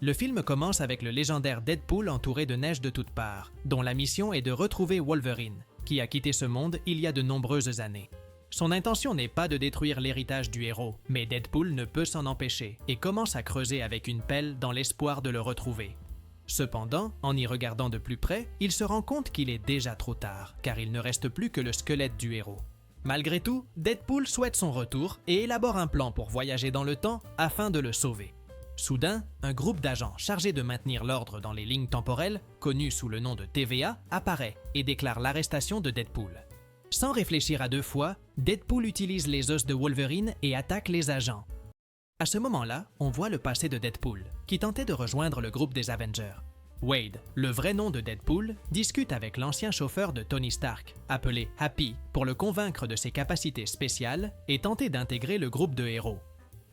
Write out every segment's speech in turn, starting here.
Le film commence avec le légendaire Deadpool entouré de neige de toutes parts, dont la mission est de retrouver Wolverine, qui a quitté ce monde il y a de nombreuses années. Son intention n'est pas de détruire l'héritage du héros, mais Deadpool ne peut s'en empêcher et commence à creuser avec une pelle dans l'espoir de le retrouver. Cependant, en y regardant de plus près, il se rend compte qu'il est déjà trop tard, car il ne reste plus que le squelette du héros. Malgré tout, Deadpool souhaite son retour et élabore un plan pour voyager dans le temps afin de le sauver. Soudain, un groupe d'agents chargés de maintenir l'ordre dans les lignes temporelles, connu sous le nom de TVA, apparaît et déclare l'arrestation de Deadpool. Sans réfléchir à deux fois, Deadpool utilise les os de Wolverine et attaque les agents. À ce moment-là, on voit le passé de Deadpool, qui tentait de rejoindre le groupe des Avengers. Wade, le vrai nom de Deadpool, discute avec l'ancien chauffeur de Tony Stark, appelé Happy, pour le convaincre de ses capacités spéciales et tenter d'intégrer le groupe de héros.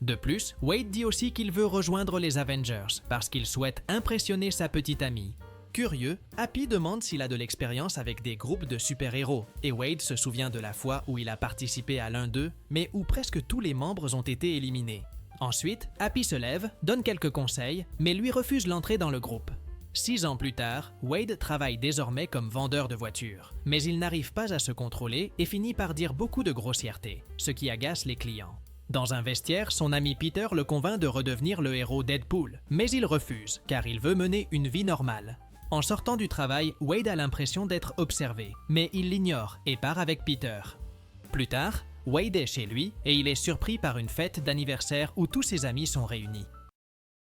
De plus, Wade dit aussi qu'il veut rejoindre les Avengers parce qu'il souhaite impressionner sa petite amie. Curieux, Happy demande s'il a de l'expérience avec des groupes de super-héros et Wade se souvient de la fois où il a participé à l'un d'eux, mais où presque tous les membres ont été éliminés. Ensuite, Happy se lève, donne quelques conseils, mais lui refuse l'entrée dans le groupe. 6 ans plus tard, Wade travaille désormais comme vendeur de voitures, mais il n'arrive pas à se contrôler et finit par dire beaucoup de grossièreté, ce qui agace les clients. Dans un vestiaire, son ami Peter le convainc de redevenir le héros Deadpool, mais il refuse, car il veut mener une vie normale. En sortant du travail, Wade a l'impression d'être observé, mais il l'ignore et part avec Peter. Plus tard, Wade est chez lui et il est surpris par une fête d'anniversaire où tous ses amis sont réunis.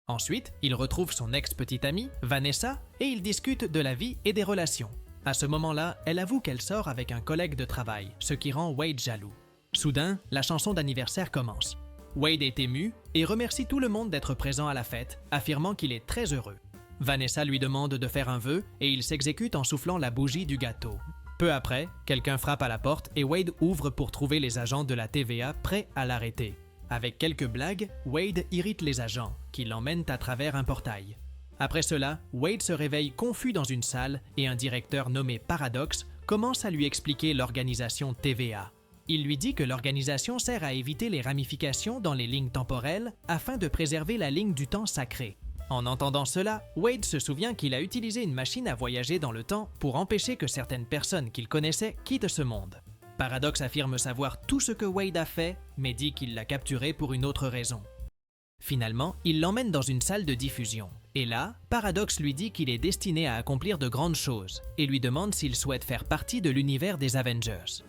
Ensuite, il retrouve son ex-petite amie, Vanessa, et ils discutent de la vie et des relations. À ce moment-là, elle avoue qu'elle sort avec un collègue de travail, ce qui rend Wade jaloux. Soudain, la chanson d'anniversaire commence. Wade est ému et remercie tout le monde d'être présent à la fête, affirmant qu'il est très heureux. Vanessa lui demande de faire un vœu et il s'exécute en soufflant la bougie du gâteau. Peu après, quelqu'un frappe à la porte et Wade ouvre pour trouver les agents de la TVA prêts à l'arrêter. Avec quelques blagues, Wade irrite les agents, qui l'emmènent à travers un portail. Après cela, Wade se réveille confus dans une salle et un directeur nommé Paradox commence à lui expliquer l'organisation TVA. Il lui dit que l'organisation sert à éviter les ramifications dans les lignes temporelles afin de préserver la ligne du temps sacré. En entendant cela, Wade se souvient qu'il a utilisé une machine à voyager dans le temps pour empêcher que certaines personnes qu'il connaissait quittent ce monde. Paradox affirme savoir tout ce que Wade a fait, mais dit qu'il l'a capturé pour une autre raison. Finalement, il l'emmène dans une salle de diffusion. Et là, Paradox lui dit qu'il est destiné à accomplir de grandes choses et lui demande s'il souhaite faire partie de l'univers des Avengers.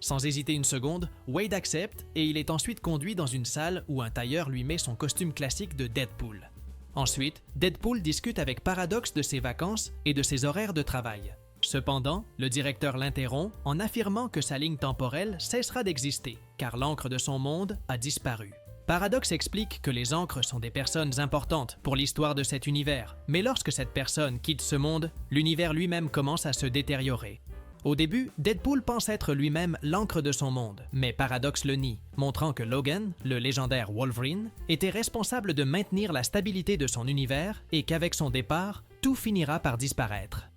Sans hésiter une seconde, Wade accepte et il est ensuite conduit dans une salle où un tailleur lui met son costume classique de Deadpool. Ensuite, Deadpool discute avec Paradox de ses vacances et de ses horaires de travail. Cependant, le directeur l'interrompt en affirmant que sa ligne temporelle cessera d'exister, car l'encre de son monde a disparu. Paradox explique que les encres sont des personnes importantes pour l'histoire de cet univers, mais lorsque cette personne quitte ce monde, l'univers lui-même commence à se détériorer. Au début, Deadpool pense être lui-même l'encre de son monde, mais Paradox le nie, montrant que Logan, le légendaire Wolverine, était responsable de maintenir la stabilité de son univers et qu'avec son départ, tout finira par disparaître.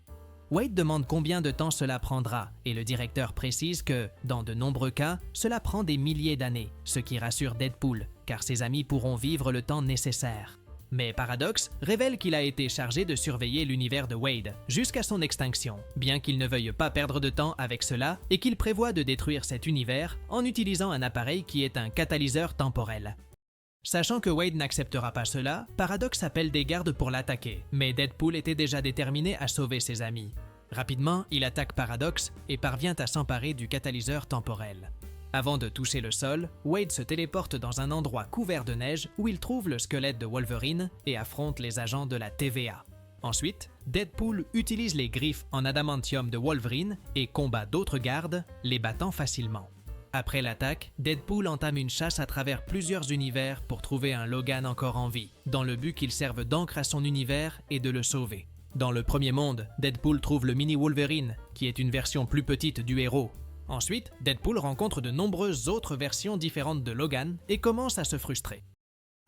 Wade demande combien de temps cela prendra et le directeur précise que, dans de nombreux cas, cela prend des milliers d'années, ce qui rassure Deadpool, car ses amis pourront vivre le temps nécessaire. Mais Paradox révèle qu'il a été chargé de surveiller l'univers de Wade jusqu'à son extinction, bien qu'il ne veuille pas perdre de temps avec cela et qu'il prévoit de détruire cet univers en utilisant un appareil qui est un catalyseur temporel. Sachant que Wade n'acceptera pas cela, Paradox appelle des gardes pour l'attaquer, mais Deadpool était déjà déterminé à sauver ses amis. Rapidement, il attaque Paradox et parvient à s'emparer du catalyseur temporel. Avant de toucher le sol, Wade se téléporte dans un endroit couvert de neige où il trouve le squelette de Wolverine et affronte les agents de la TVA. Ensuite, Deadpool utilise les griffes en adamantium de Wolverine et combat d'autres gardes, les battant facilement. Après l'attaque, Deadpool entame une chasse à travers plusieurs univers pour trouver un Logan encore en vie, dans le but qu'il serve d'encre à son univers et de le sauver. Dans le premier monde, Deadpool trouve le mini Wolverine, qui est une version plus petite du héros. Ensuite, Deadpool rencontre de nombreuses autres versions différentes de Logan et commence à se frustrer.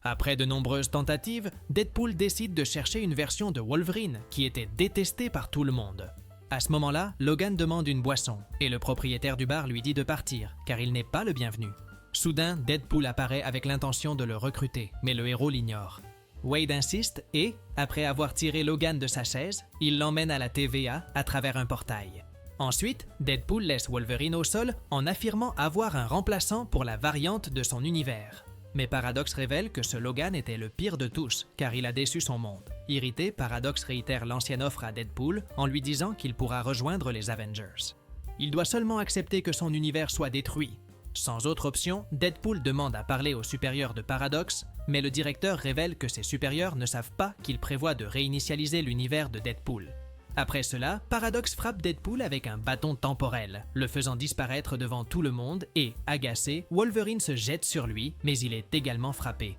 Après de nombreuses tentatives, Deadpool décide de chercher une version de Wolverine qui était détestée par tout le monde. À ce moment-là, Logan demande une boisson et le propriétaire du bar lui dit de partir car il n'est pas le bienvenu. Soudain, Deadpool apparaît avec l'intention de le recruter, mais le héros l'ignore. Wade insiste et, après avoir tiré Logan de sa chaise, il l'emmène à la TVA à travers un portail. Ensuite, Deadpool laisse Wolverine au sol en affirmant avoir un remplaçant pour la variante de son univers. Mais Paradox révèle que ce Logan était le pire de tous, car il a déçu son monde. Irrité, Paradox réitère l'ancienne offre à Deadpool en lui disant qu'il pourra rejoindre les Avengers. Il doit seulement accepter que son univers soit détruit. Sans autre option, Deadpool demande à parler aux supérieurs de Paradox, mais le directeur révèle que ses supérieurs ne savent pas qu'il prévoit de réinitialiser l'univers de Deadpool. Après cela, Paradox frappe Deadpool avec un bâton temporel, le faisant disparaître devant tout le monde et, agacé, Wolverine se jette sur lui, mais il est également frappé.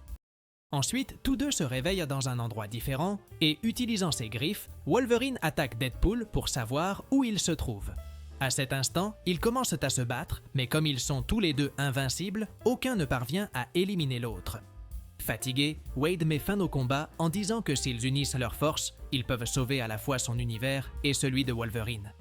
Ensuite, tous deux se réveillent dans un endroit différent et, utilisant ses griffes, Wolverine attaque Deadpool pour savoir où il se trouve. À cet instant, ils commencent à se battre, mais comme ils sont tous les deux invincibles, aucun ne parvient à éliminer l'autre. Fatigué, Wade met fin au combat en disant que s'ils unissent leurs forces, ils peuvent sauver à la fois son univers et celui de Wolverine.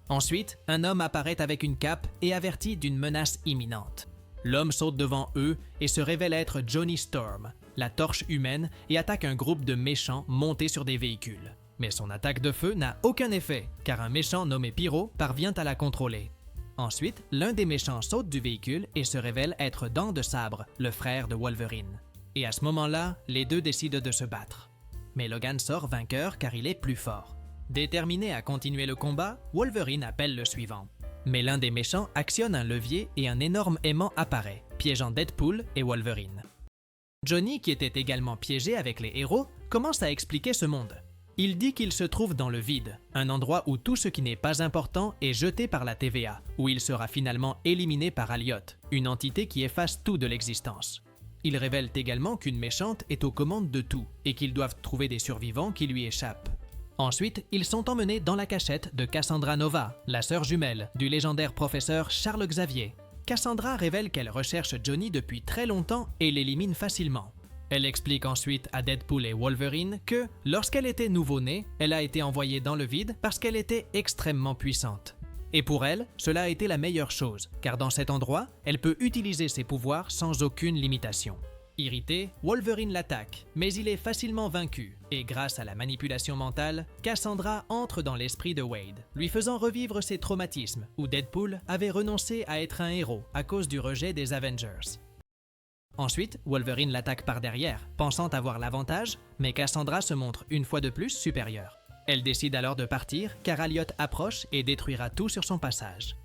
Ensuite, un homme apparaît avec une cape et avertit d'une menace imminente. L'homme saute devant eux et se révèle être Johnny Storm, la torche humaine, et attaque un groupe de méchants montés sur des véhicules. Mais son attaque de feu n'a aucun effet, car un méchant nommé Pyro parvient à la contrôler. Ensuite, l'un des méchants saute du véhicule et se révèle être Dent de Sabre, le frère de Wolverine. Et à ce moment-là, les deux décident de se battre. Mais Logan sort vainqueur car il est plus fort. Déterminé à continuer le combat, Wolverine appelle le suivant. Mais l'un des méchants actionne un levier et un énorme aimant apparaît, piégeant Deadpool et Wolverine. Johnny, qui était également piégé avec les héros, commence à expliquer ce monde. Il dit qu'il se trouve dans le vide, un endroit où tout ce qui n'est pas important est jeté par la TVA, où il sera finalement éliminé par Alioth, une entité qui efface tout de l'existence. Ils révèlent également qu'une méchante est aux commandes de tout et qu'ils doivent trouver des survivants qui lui échappent. Ensuite, ils sont emmenés dans la cachette de Cassandra Nova, la sœur jumelle du légendaire professeur Charles Xavier. Cassandra révèle qu'elle recherche Johnny depuis très longtemps et l'élimine facilement. Elle explique ensuite à Deadpool et Wolverine que, lorsqu'elle était nouveau-née, elle a été envoyée dans le vide parce qu'elle était extrêmement puissante. Et pour elle, cela a été la meilleure chose, car dans cet endroit, elle peut utiliser ses pouvoirs sans aucune limitation. Irrité, Wolverine l'attaque, mais il est facilement vaincu, et grâce à la manipulation mentale, Cassandra entre dans l'esprit de Wade, lui faisant revivre ses traumatismes, où Deadpool avait renoncé à être un héros à cause du rejet des Avengers. Ensuite, Wolverine l'attaque par derrière, pensant avoir l'avantage, mais Cassandra se montre une fois de plus supérieure. Elle décide alors de partir car Alioth approche et détruira tout sur son passage.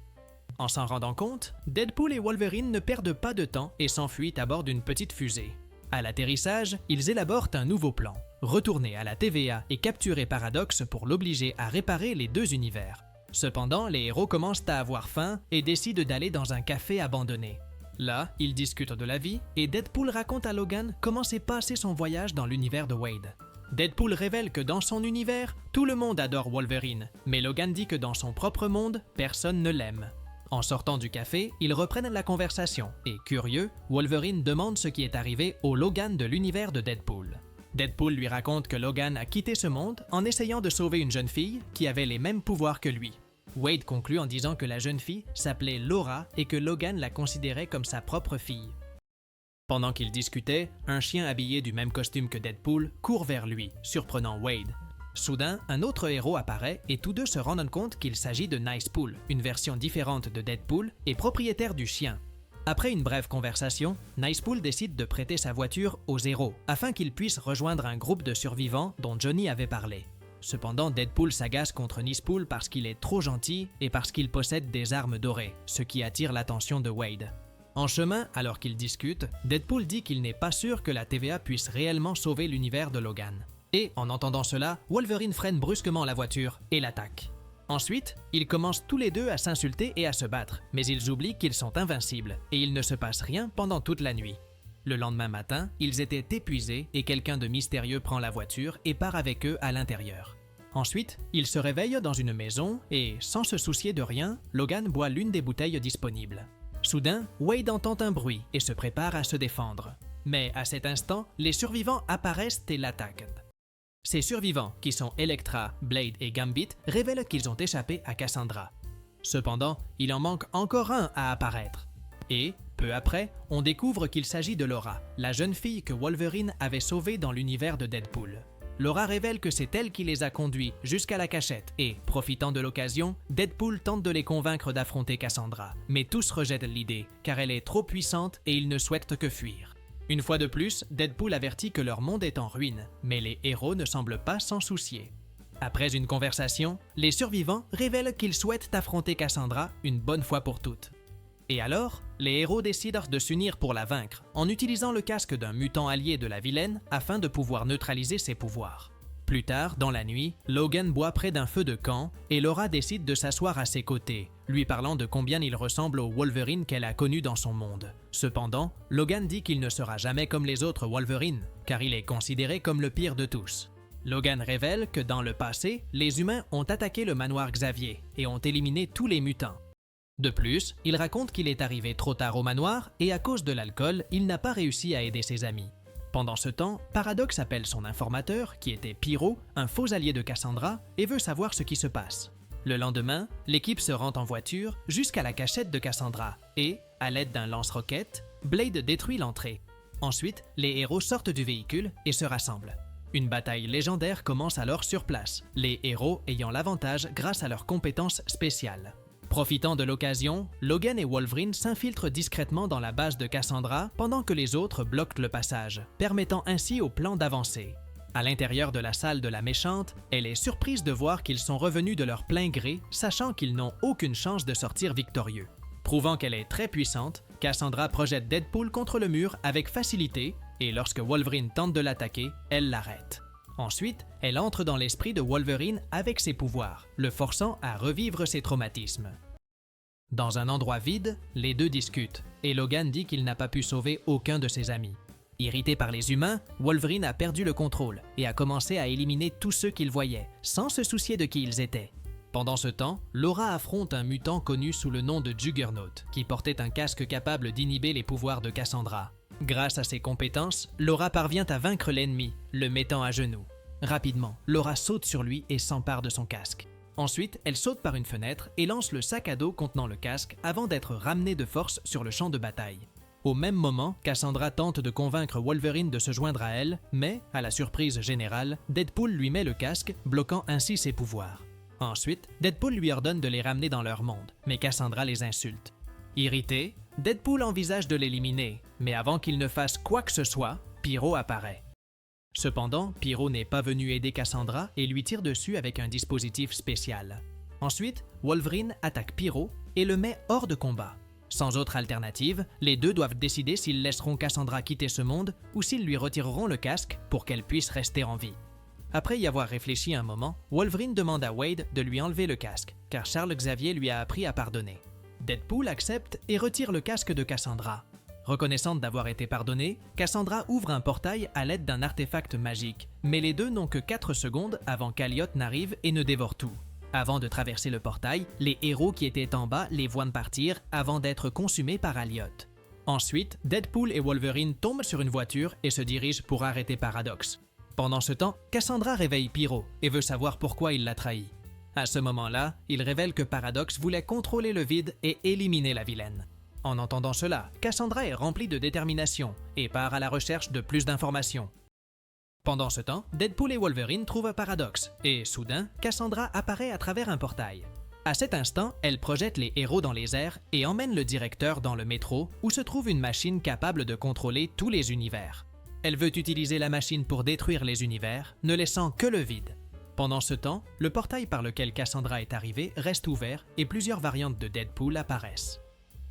En s'en rendant compte, Deadpool et Wolverine ne perdent pas de temps et s'enfuient à bord d'une petite fusée. À l'atterrissage, ils élaborent un nouveau plan, retourner à la TVA et capturer Paradox pour l'obliger à réparer les deux univers. Cependant, les héros commencent à avoir faim et décident d'aller dans un café abandonné. Là, ils discutent de la vie et Deadpool raconte à Logan comment s'est passé son voyage dans l'univers de Wade. Deadpool révèle que dans son univers, tout le monde adore Wolverine, mais Logan dit que dans son propre monde, personne ne l'aime. En sortant du café, ils reprennent la conversation et, curieux, Wolverine demande ce qui est arrivé au Logan de l'univers de Deadpool. Deadpool lui raconte que Logan a quitté ce monde en essayant de sauver une jeune fille qui avait les mêmes pouvoirs que lui. Wade conclut en disant que la jeune fille s'appelait Laura et que Logan la considérait comme sa propre fille. Pendant qu'ils discutaient, un chien habillé du même costume que Deadpool court vers lui, surprenant Wade. Soudain, un autre héros apparaît et tous deux se rendent compte qu'il s'agit de Nicepool, une version différente de Deadpool et propriétaire du chien. Après une brève conversation, Nicepool décide de prêter sa voiture aux héros afin qu'ils puissent rejoindre un groupe de survivants dont Johnny avait parlé. Cependant, Deadpool s'agace contre Nicepool parce qu'il est trop gentil et parce qu'il possède des armes dorées, ce qui attire l'attention de Wade. En chemin, alors qu'ils discutent, Deadpool dit qu'il n'est pas sûr que la TVA puisse réellement sauver l'univers de Logan. Et, en entendant cela, Wolverine freine brusquement la voiture et l'attaque. Ensuite, ils commencent tous les deux à s'insulter et à se battre, mais ils oublient qu'ils sont invincibles et il ne se passe rien pendant toute la nuit. Le lendemain matin, ils étaient épuisés et quelqu'un de mystérieux prend la voiture et part avec eux à l'intérieur. Ensuite, ils se réveillent dans une maison et, sans se soucier de rien, Logan boit l'une des bouteilles disponibles. Soudain, Wade entend un bruit et se prépare à se défendre. Mais à cet instant, les survivants apparaissent et l'attaquent. Ces survivants, qui sont Elektra, Blade et Gambit, révèlent qu'ils ont échappé à Cassandra. Cependant, il en manque encore un à apparaître. Et, Peu après, on découvre qu'il s'agit de Laura, la jeune fille que Wolverine avait sauvée dans l'univers de Deadpool. Laura révèle que c'est elle qui les a conduits jusqu'à la cachette et, profitant de l'occasion, Deadpool tente de les convaincre d'affronter Cassandra. Mais tous rejettent l'idée, car elle est trop puissante et ils ne souhaitent que fuir. Une fois de plus, Deadpool avertit que leur monde est en ruine, mais les héros ne semblent pas s'en soucier. Après une conversation, les survivants révèlent qu'ils souhaitent affronter Cassandra une bonne fois pour toutes. Et alors, les héros décident de s'unir pour la vaincre, en utilisant le casque d'un mutant allié de la vilaine afin de pouvoir neutraliser ses pouvoirs. Plus tard, dans la nuit, Logan boit près d'un feu de camp et Laura décide de s'asseoir à ses côtés, lui parlant de combien il ressemble au Wolverine qu'elle a connu dans son monde. Cependant, Logan dit qu'il ne sera jamais comme les autres Wolverine, car il est considéré comme le pire de tous. Logan révèle que dans le passé, les humains ont attaqué le manoir Xavier et ont éliminé tous les mutants. De plus, il raconte qu'il est arrivé trop tard au manoir et à cause de l'alcool, il n'a pas réussi à aider ses amis. Pendant ce temps, Paradox appelle son informateur, qui était Pyro, un faux allié de Cassandra, et veut savoir ce qui se passe. Le lendemain, l'équipe se rend en voiture jusqu'à la cachette de Cassandra et, à l'aide d'un lance-roquettes, Blade détruit l'entrée. Ensuite, les héros sortent du véhicule et se rassemblent. Une bataille légendaire commence alors sur place, les héros ayant l'avantage grâce à leurs compétences spéciales. Profitant de l'occasion, Logan et Wolverine s'infiltrent discrètement dans la base de Cassandra pendant que les autres bloquent le passage, permettant ainsi au plan d'avancer. À l'intérieur de la salle de la méchante, elle est surprise de voir qu'ils sont revenus de leur plein gré, sachant qu'ils n'ont aucune chance de sortir victorieux. Prouvant qu'elle est très puissante, Cassandra projette Deadpool contre le mur avec facilité et lorsque Wolverine tente de l'attaquer, elle l'arrête. Ensuite, elle entre dans l'esprit de Wolverine avec ses pouvoirs, le forçant à revivre ses traumatismes. Dans un endroit vide, les deux discutent, et Logan dit qu'il n'a pas pu sauver aucun de ses amis. Irrité par les humains, Wolverine a perdu le contrôle et a commencé à éliminer tous ceux qu'il voyait, sans se soucier de qui ils étaient. Pendant ce temps, Laura affronte un mutant connu sous le nom de Juggernaut, qui portait un casque capable d'inhiber les pouvoirs de Cassandra. Grâce à ses compétences, Laura parvient à vaincre l'ennemi, le mettant à genoux. Rapidement, Laura saute sur lui et s'empare de son casque. Ensuite, elle saute par une fenêtre et lance le sac à dos contenant le casque avant d'être ramenée de force sur le champ de bataille. Au même moment, Cassandra tente de convaincre Wolverine de se joindre à elle, mais, à la surprise générale, Deadpool lui met le casque, bloquant ainsi ses pouvoirs. Ensuite, Deadpool lui ordonne de les ramener dans leur monde, mais Cassandra les insulte. Irrité, Deadpool envisage de l'éliminer, mais avant qu'il ne fasse quoi que ce soit, Pyro apparaît. Cependant, Pyro n'est pas venu aider Cassandra et lui tire dessus avec un dispositif spécial. Ensuite, Wolverine attaque Pyro et le met hors de combat. Sans autre alternative, les deux doivent décider s'ils laisseront Cassandra quitter ce monde ou s'ils lui retireront le casque pour qu'elle puisse rester en vie. Après y avoir réfléchi un moment, Wolverine demande à Wade de lui enlever le casque, car Charles Xavier lui a appris à pardonner. Deadpool accepte et retire le casque de Cassandra. Reconnaissante d'avoir été pardonnée, Cassandra ouvre un portail à l'aide d'un artefact magique, mais les deux n'ont que 4 secondes avant qu'Alliot n'arrive et ne dévore tout. Avant de traverser le portail, les héros qui étaient en bas les voient partir avant d'être consumés par Alliot. Ensuite, Deadpool et Wolverine tombent sur une voiture et se dirigent pour arrêter Paradox. Pendant ce temps, Cassandra réveille Pyro et veut savoir pourquoi il l'a trahi. À ce moment-là, il révèle que Paradox voulait contrôler le vide et éliminer la vilaine. En entendant cela, Cassandra est remplie de détermination et part à la recherche de plus d'informations. Pendant ce temps, Deadpool et Wolverine trouvent Paradox et, soudain, Cassandra apparaît à travers un portail. À cet instant, elle projette les héros dans les airs et emmène le directeur dans le métro où se trouve une machine capable de contrôler tous les univers. Elle veut utiliser la machine pour détruire les univers, ne laissant que le vide. Pendant ce temps, le portail par lequel Cassandra est arrivée reste ouvert et plusieurs variantes de Deadpool apparaissent.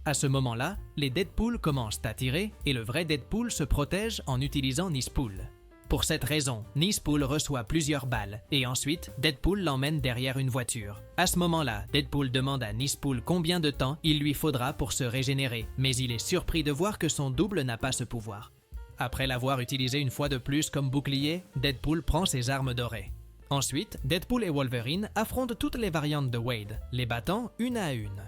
À ce moment-là, les Deadpool commencent à tirer et le vrai Deadpool se protège en utilisant Nispool. Pour cette raison, Nispool reçoit plusieurs balles et ensuite, Deadpool l'emmène derrière une voiture. À ce moment-là, Deadpool demande à Nispool combien de temps il lui faudra pour se régénérer, mais il est surpris de voir que son double n'a pas ce pouvoir. Après l'avoir utilisé une fois de plus comme bouclier, Deadpool prend ses armes dorées. Ensuite, Deadpool et Wolverine affrontent toutes les variantes de Wade, les battant une à une.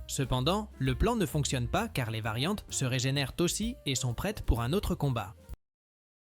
Cependant, le plan ne fonctionne pas car les variantes se régénèrent aussi et sont prêtes pour un autre combat.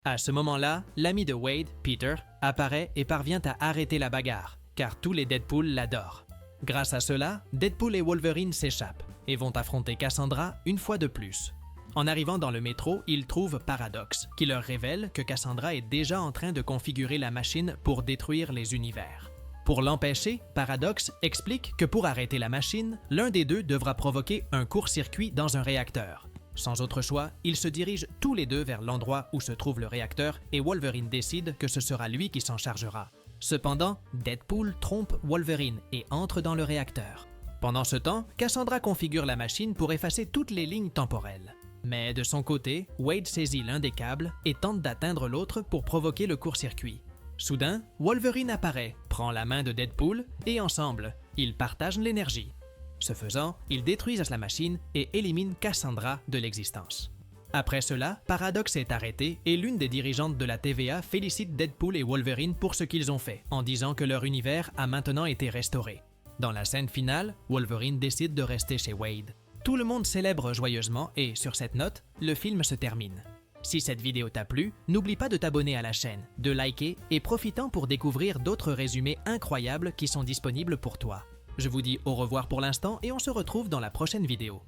À ce moment-là, l'ami de Wade, Peter, apparaît et parvient à arrêter la bagarre, car tous les Deadpool l'adorent. Grâce à cela, Deadpool et Wolverine s'échappent et vont affronter Cassandra une fois de plus. En arrivant dans le métro, ils trouvent Paradox, qui leur révèle que Cassandra est déjà en train de configurer la machine pour détruire les univers. Pour l'empêcher, Paradox explique que pour arrêter la machine, l'un des deux devra provoquer un court-circuit dans un réacteur. Sans autre choix, ils se dirigent tous les deux vers l'endroit où se trouve le réacteur et Wolverine décide que ce sera lui qui s'en chargera. Cependant, Deadpool trompe Wolverine et entre dans le réacteur. Pendant ce temps, Cassandra configure la machine pour effacer toutes les lignes temporelles. Mais de son côté, Wade saisit l'un des câbles et tente d'atteindre l'autre pour provoquer le court-circuit. Soudain, Wolverine apparaît, prend la main de Deadpool et ensemble, ils partagent l'énergie. Ce faisant, ils détruisent la machine et éliminent Cassandra de l'existence. Après cela, Paradox est arrêté et l'une des dirigeantes de la TVA félicite Deadpool et Wolverine pour ce qu'ils ont fait, en disant que leur univers a maintenant été restauré. Dans la scène finale, Wolverine décide de rester chez Wade. Tout le monde célèbre joyeusement et, sur cette note, le film se termine. Si cette vidéo t'a plu, n'oublie pas de t'abonner à la chaîne, de liker et profitant pour découvrir d'autres résumés incroyables qui sont disponibles pour toi. Je vous dis au revoir pour l'instant et on se retrouve dans la prochaine vidéo.